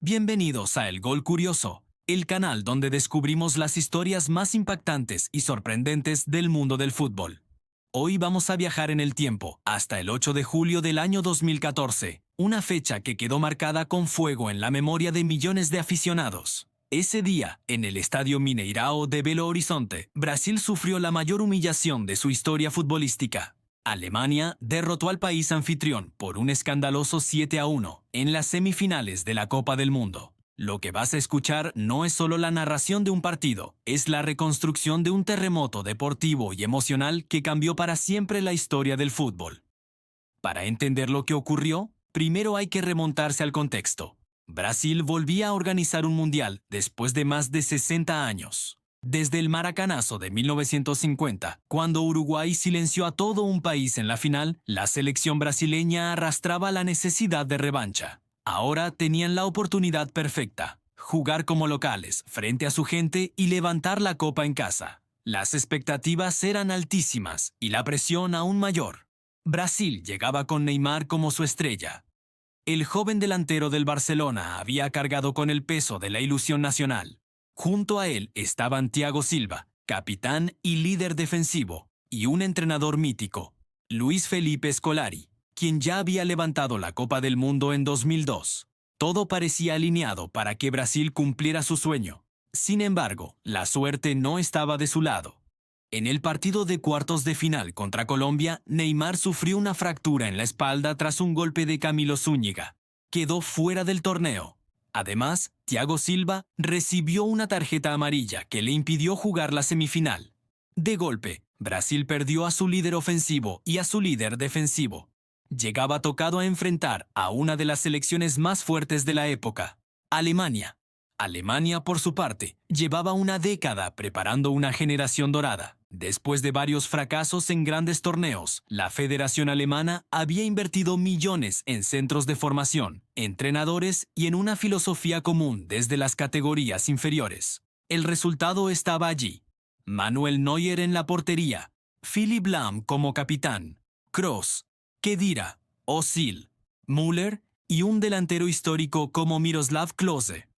Bienvenidos a El Gol Curioso, el canal donde descubrimos las historias más impactantes y sorprendentes del mundo del fútbol. Hoy vamos a viajar en el tiempo hasta el 8 de julio del año 2014, una fecha que quedó marcada con fuego en la memoria de millones de aficionados. Ese día, en el Estadio Mineirão de Belo Horizonte, Brasil sufrió la mayor humillación de su historia futbolística. Alemania derrotó al país anfitrión por un escandaloso 7-1 en las semifinales de la Copa del Mundo. Lo que vas a escuchar no es solo la narración de un partido, es la reconstrucción de un terremoto deportivo y emocional que cambió para siempre la historia del fútbol. Para entender lo que ocurrió, primero hay que remontarse al contexto. Brasil volvía a organizar un mundial después de más de 60 años. Desde el Maracanazo de 1950, cuando Uruguay silenció a todo un país en la final, la selección brasileña arrastraba la necesidad de revancha. Ahora tenían la oportunidad perfecta: jugar como locales frente a su gente y levantar la copa en casa. Las expectativas eran altísimas y la presión aún mayor. Brasil llegaba con Neymar como su estrella. El joven delantero del Barcelona había cargado con el peso de la ilusión nacional. Junto a él estaban Thiago Silva, capitán y líder defensivo, y un entrenador mítico, Luis Felipe Scolari, quien ya había levantado la Copa del Mundo en 2002. Todo parecía alineado para que Brasil cumpliera su sueño. Sin embargo, la suerte no estaba de su lado. En el partido de cuartos de final contra Colombia, Neymar sufrió una fractura en la espalda tras un golpe de Camilo Zúñiga. Quedó fuera del torneo. Además, Thiago Silva recibió una tarjeta amarilla que le impidió jugar la semifinal. De golpe, Brasil perdió a su líder ofensivo y a su líder defensivo. Llegaba tocado a enfrentar a una de las selecciones más fuertes de la época, Alemania. Alemania, por su parte, llevaba una década preparando una generación dorada. Después de varios fracasos en grandes torneos, la Federación Alemana había invertido millones en centros de formación, entrenadores y en una filosofía común desde las categorías inferiores. El resultado estaba allí: Manuel Neuer en la portería, Philipp Lahm como capitán, Kroos, Khedira, Özil, Müller y un delantero histórico como Miroslav Klose.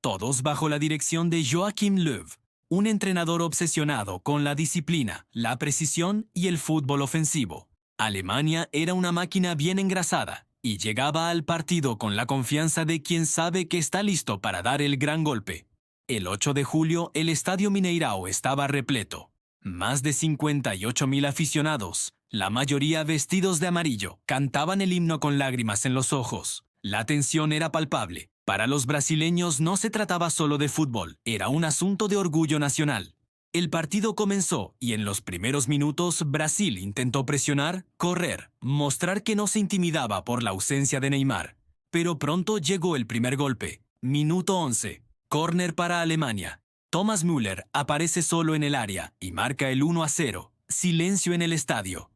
Todos bajo la dirección de Joachim Löw, un entrenador obsesionado con la disciplina, la precisión y el fútbol ofensivo. Alemania era una máquina bien engrasada y llegaba al partido con la confianza de quien sabe que está listo para dar el gran golpe. El 8 de julio, el Estadio Mineirão estaba repleto. Más de 58.000 aficionados, la mayoría vestidos de amarillo, cantaban el himno con lágrimas en los ojos. La tensión era palpable. Para los brasileños no se trataba solo de fútbol, era un asunto de orgullo nacional. El partido comenzó y en los primeros minutos Brasil intentó presionar, correr, mostrar que no se intimidaba por la ausencia de Neymar. Pero pronto llegó el primer golpe. Minuto 11. Córner para Alemania. Thomas Müller aparece solo en el área y marca el 1-0. Silencio en el estadio.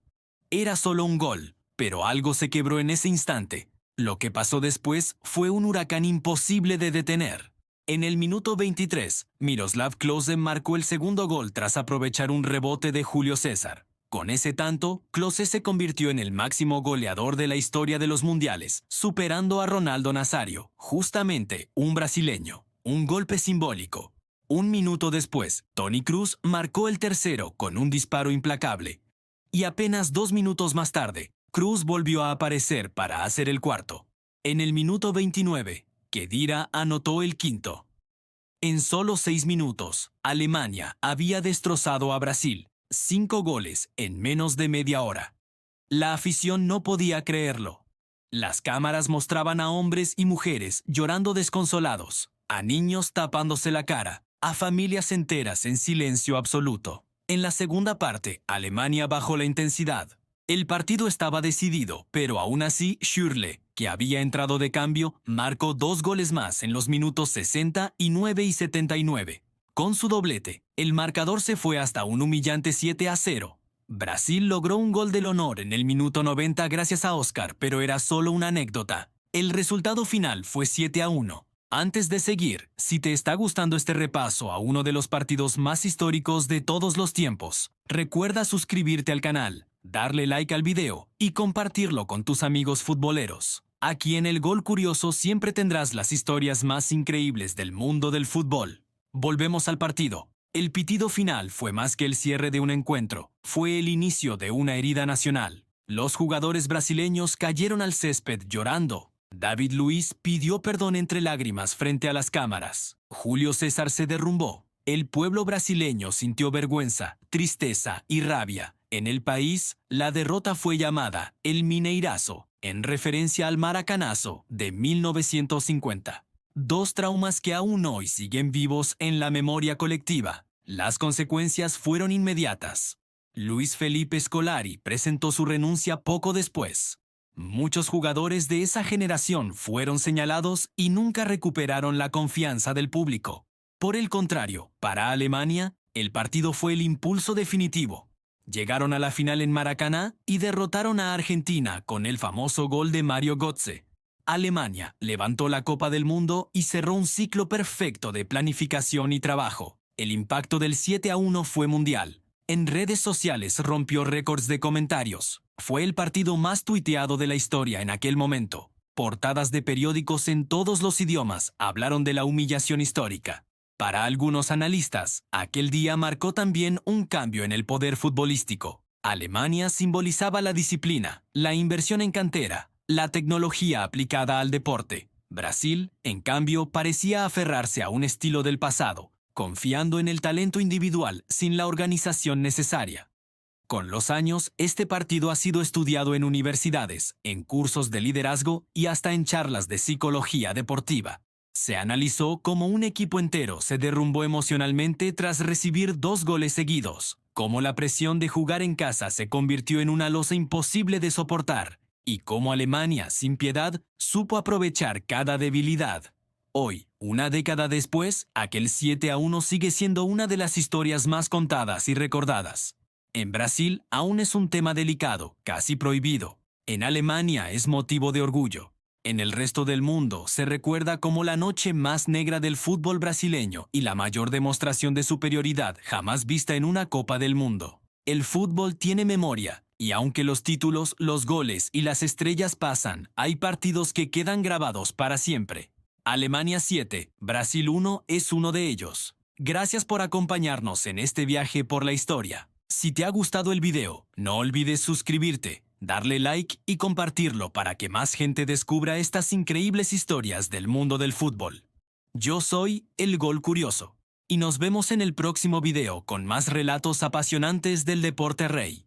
Era solo un gol, pero algo se quebró en ese instante. Lo que pasó después fue un huracán imposible de detener. En el minuto 23, Miroslav Klose marcó el segundo gol tras aprovechar un rebote de Julio César. Con ese tanto, Klose se convirtió en el máximo goleador de la historia de los mundiales, superando a Ronaldo Nazario, justamente un brasileño. Un golpe simbólico. Un minuto después, Toni Kroos marcó el tercero con un disparo implacable. Y apenas 2 minutos más tarde, Kroos volvió a aparecer para hacer el cuarto. En el minuto 29, Khedira anotó el quinto. En solo 6 minutos, Alemania había destrozado a Brasil. 5 goles en menos de media hora. La afición no podía creerlo. Las cámaras mostraban a hombres y mujeres llorando desconsolados, a niños tapándose la cara, a familias enteras en silencio absoluto. En la segunda parte, Alemania bajó la intensidad. El partido estaba decidido, pero aún así Schürrle, que había entrado de cambio, marcó 2 goles más en los minutos 69 y 79. Con su doblete, el marcador se fue hasta un humillante 7-0. Brasil logró un gol del honor en el minuto 90 gracias a Oscar, pero era solo una anécdota. El resultado final fue 7-1. Antes de seguir, si te está gustando este repaso a uno de los partidos más históricos de todos los tiempos, recuerda suscribirte al canal, darle like al video y compartirlo con tus amigos futboleros. Aquí en El Gol Curioso siempre tendrás las historias más increíbles del mundo del fútbol. Volvemos al partido. El pitido final fue más que el cierre de un encuentro, fue el inicio de una herida nacional. Los jugadores brasileños cayeron al césped llorando. David Luiz pidió perdón entre lágrimas frente a las cámaras. Julio César se derrumbó. El pueblo brasileño sintió vergüenza, tristeza y rabia. En el país, la derrota fue llamada el Mineirazo, en referencia al Maracanazo de 1950. Dos traumas que aún hoy siguen vivos en la memoria colectiva. Las consecuencias fueron inmediatas. Luis Felipe Scolari presentó su renuncia poco después. Muchos jugadores de esa generación fueron señalados y nunca recuperaron la confianza del público. Por el contrario, para Alemania, el partido fue el impulso definitivo. Llegaron a la final en Maracaná y derrotaron a Argentina con el famoso gol de Mario Götze. Alemania levantó la Copa del Mundo y cerró un ciclo perfecto de planificación y trabajo. El impacto del 7-1 fue mundial. En redes sociales rompió récords de comentarios. Fue el partido más tuiteado de la historia en aquel momento. Portadas de periódicos en todos los idiomas hablaron de la humillación histórica. Para algunos analistas, aquel día marcó también un cambio en el poder futbolístico. Alemania simbolizaba la disciplina, la inversión en cantera, la tecnología aplicada al deporte. Brasil, en cambio, parecía aferrarse a un estilo del pasado, confiando en el talento individual sin la organización necesaria. Con los años, este partido ha sido estudiado en universidades, en cursos de liderazgo y hasta en charlas de psicología deportiva. Se analizó cómo un equipo entero se derrumbó emocionalmente tras recibir 2 goles seguidos, cómo la presión de jugar en casa se convirtió en una losa imposible de soportar, y cómo Alemania, sin piedad, supo aprovechar cada debilidad. Hoy, una década después, aquel 7-1 sigue siendo una de las historias más contadas y recordadas. En Brasil aún es un tema delicado, casi prohibido. En Alemania es motivo de orgullo. En el resto del mundo se recuerda como la noche más negra del fútbol brasileño y la mayor demostración de superioridad jamás vista en una Copa del Mundo. El fútbol tiene memoria, y aunque los títulos, los goles y las estrellas pasan, hay partidos que quedan grabados para siempre. Alemania 7, Brasil 1 es uno de ellos. Gracias por acompañarnos en este viaje por la historia. Si te ha gustado el video, no olvides suscribirte, darle like y compartirlo para que más gente descubra estas increíbles historias del mundo del fútbol. Yo soy El Gol Curioso, y nos vemos en el próximo video con más relatos apasionantes del deporte rey.